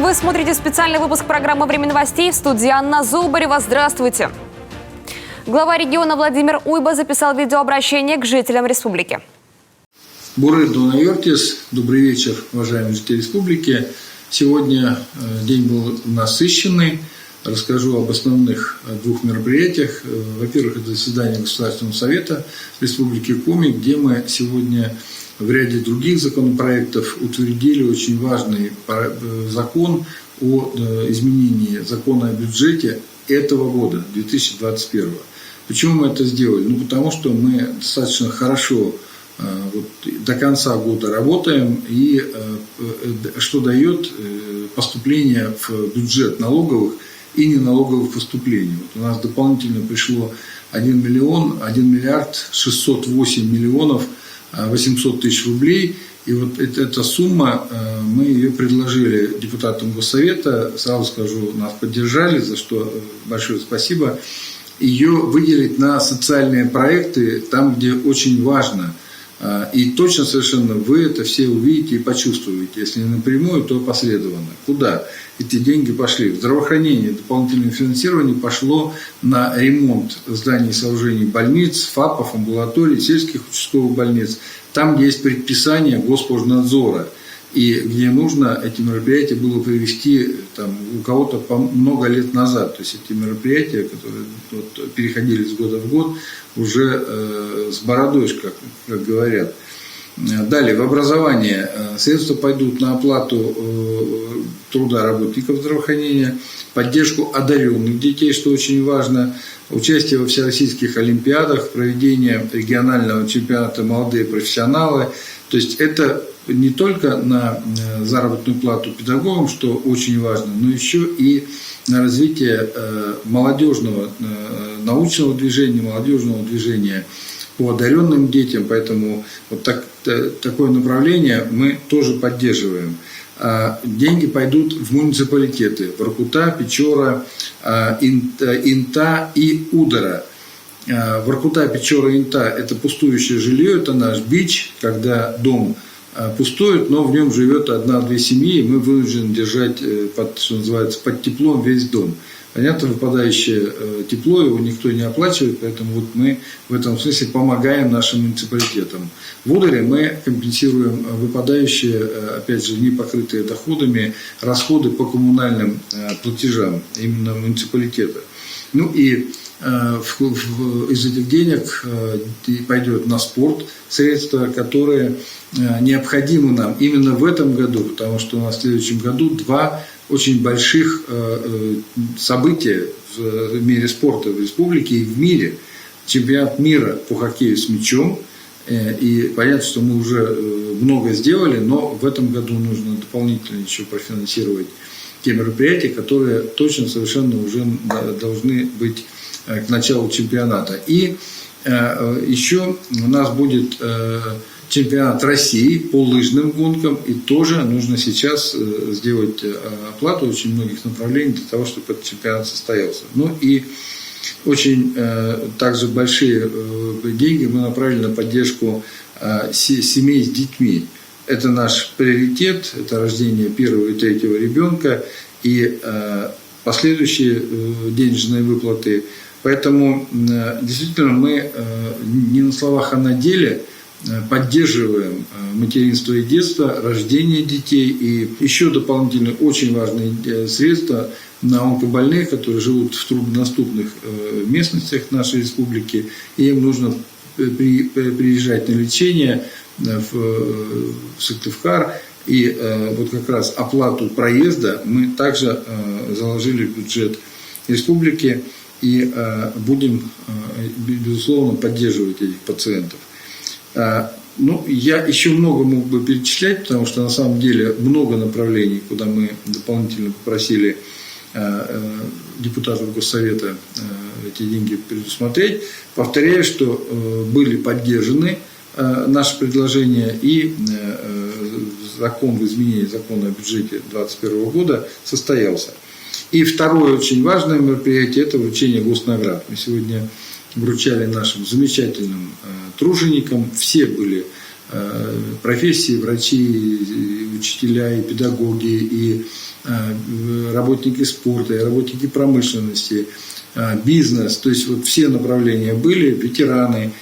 Вы смотрите специальный выпуск программы «Время новостей», в студии Анна Зубарева. Здравствуйте. Глава региона Владимир Уйба записал видеообращение к жителям республики. Буры Донайортис, добрый вечер, уважаемые жители республики. Сегодня день был насыщенный. Расскажу об основных двух мероприятиях. Во-первых, это заседание Государственного совета Республики Коми, где мы сегодня в ряде других законопроектов утвердили очень важный закон о изменении закона о бюджете этого года, 2021. Почему мы это сделали? Потому что мы достаточно хорошо до конца года работаем, и что дает поступление в бюджет налоговых и неналоговых поступлений. У нас дополнительно пришло 1 миллиард 608 миллионов 800 тысяч рублей. И вот эта сумма, мы ее предложили депутатам Госсовета, сразу скажу, нас поддержали, за что большое спасибо, ее выделить на социальные проекты, там, где очень важно. И точно совершенно вы это все увидите и почувствуете. Если не напрямую, то опосредованно. Куда эти деньги пошли? В здравоохранение дополнительное финансирование пошло на ремонт зданий и сооружений больниц, ФАПов, амбулаторий, сельских участковых больниц. Там, где есть предписание Госпожнадзора. И где нужно эти мероприятия было провести у кого-то много лет назад. То есть эти мероприятия, которые переходили с года в год, уже с бородой, как говорят. Далее, в образование средства пойдут на оплату труда работников здравоохранения, поддержку одаренных детей, что очень важно, участие во всероссийских олимпиадах, проведение регионального чемпионата «Молодые профессионалы». То есть это не только на заработную плату педагогам, что очень важно, но еще и на развитие молодежного научного движения, молодежного движения по одаренным детям. Поэтому такое направление мы тоже поддерживаем. Деньги пойдут в муниципалитеты – Воркута, Печора, Инта и Удара. Воркута, Печора, Инта – это пустующее жилье, это наш бич, когда дом пустует, но в нем живет 1-2 семьи, и мы вынуждены держать, что называется, под теплом весь дом. Понятно, выпадающее тепло его никто не оплачивает, поэтому мы в этом смысле помогаем нашим муниципалитетам. В Ударе мы компенсируем выпадающие, опять же, не покрытые доходами, расходы по коммунальным платежам именно муниципалитета. Из этих денег пойдет на спорт средства, которые необходимы нам именно в этом году, потому что у нас в следующем году 2 очень больших события в мире спорта в республике и в мире. Чемпионат мира по хоккею с мячом. И понятно, что мы уже много сделали, но в этом году нужно дополнительно еще профинансировать те мероприятия, которые точно совершенно уже должны быть к началу чемпионата. И еще у нас будет чемпионат России по лыжным гонкам, и тоже нужно сейчас сделать оплату очень многих направлений для того, чтобы этот чемпионат состоялся. И очень также большие деньги мы направили на поддержку семей с детьми. Это наш приоритет, это рождение 1-го и 3-го ребенка и последующие денежные выплаты. Поэтому действительно мы не на словах, а на деле поддерживаем материнство и детство, рождение детей и еще дополнительно очень важные средства на онкобольных, которые живут в труднодоступных местностях нашей республики, и им нужно приезжать на лечение в Сыктывкар. И как раз оплату проезда мы также заложили в бюджет республики и будем, безусловно, поддерживать этих пациентов. Я еще много мог бы перечислять, потому что на самом деле много направлений, куда мы дополнительно попросили депутатов Госсовета эти деньги предусмотреть. Повторяю, что были поддержаны наши предложения, и закон в изменении закона о бюджете 2021 года состоялся. И второе очень важное мероприятие – это вручение госнаград. Мы сегодня вручали нашим замечательным труженикам. Все были профессии, врачи, учителя, и педагоги, и работники спорта, и работники промышленности, бизнес. То есть вот все направления были, ветераны.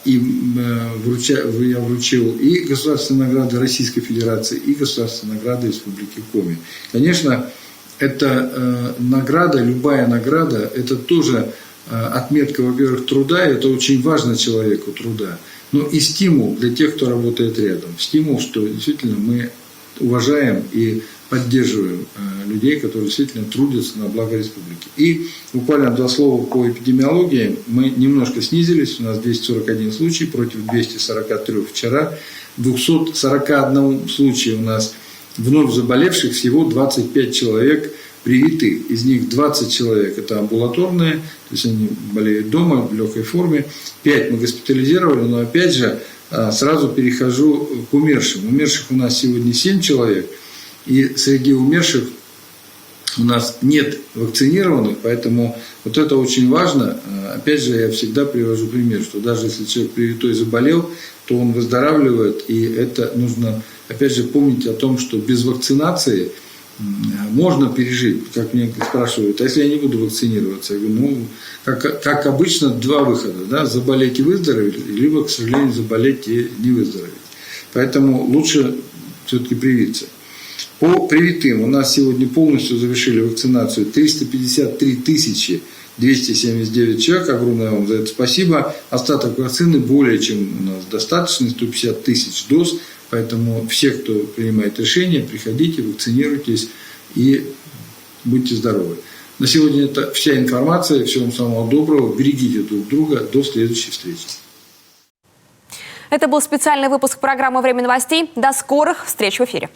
И я вручил и государственные награды Российской Федерации, и государственные награды Республики Коми. Конечно, это награда, любая награда, это тоже отметка, во-первых, труда, и это очень важно человеку труда, но и стимул для тех, кто работает рядом. Стимул, что действительно мы уважаем и поддерживаем людей, которые действительно трудятся на благо республики. И буквально 2 слова по эпидемиологии. Мы немножко снизились, у нас 241 случай против 243 вчера. В 241 случае у нас вновь заболевших всего 25 человек привитых. Из них 20 человек это амбулаторные, то есть они болеют дома в легкой форме. 5 мы госпитализировали, но опять же сразу перехожу к умершим. Умерших у нас сегодня 7 человек. И среди умерших у нас нет вакцинированных, поэтому вот это очень важно. Опять же, я всегда привожу пример, что даже если человек привитой заболел, то он выздоравливает, и это нужно, опять же, помнить о том, что без вакцинации можно пережить, как мне спрашивают, а если я не буду вакцинироваться? Я говорю, как обычно, 2 выхода, да, заболеть и выздороветь, либо, к сожалению, заболеть и не выздороветь. Поэтому лучше все-таки привиться. По привитым у нас сегодня полностью завершили вакцинацию 353 279 человек. Огромное вам за это спасибо. Остаток вакцины более чем у нас достаточно, 150 тысяч доз. Поэтому все, кто принимает решение, приходите, вакцинируйтесь и будьте здоровы. На сегодня это вся информация. Всего вам самого доброго. Берегите друг друга. До следующей встречи. Это был специальный выпуск программы «Время новостей». До скорых встреч в эфире.